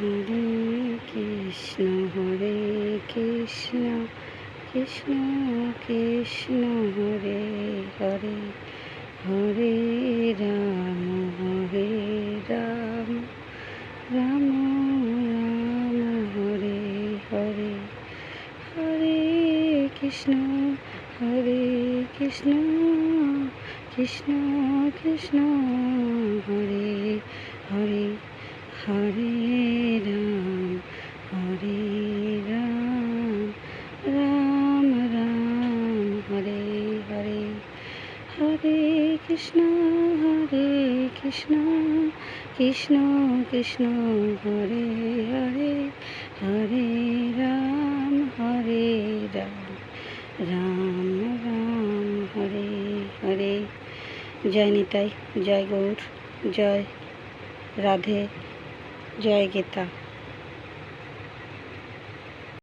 Hare Krishna Krishna Krishna Krishna Hare Hare, Hare Ram Ram Ram Hare Hare, Hare Krishna Krishna Krishna Krishna Hare Hare, Hare Ram Ram Ram Hare Hare, Hare Krishna Krishna Krishna Krishna Hare Hare, Hare Ram Ram Ram Hare Hare. Joy Nitai, Joy Gour, Joy Radhe, Joy Gita.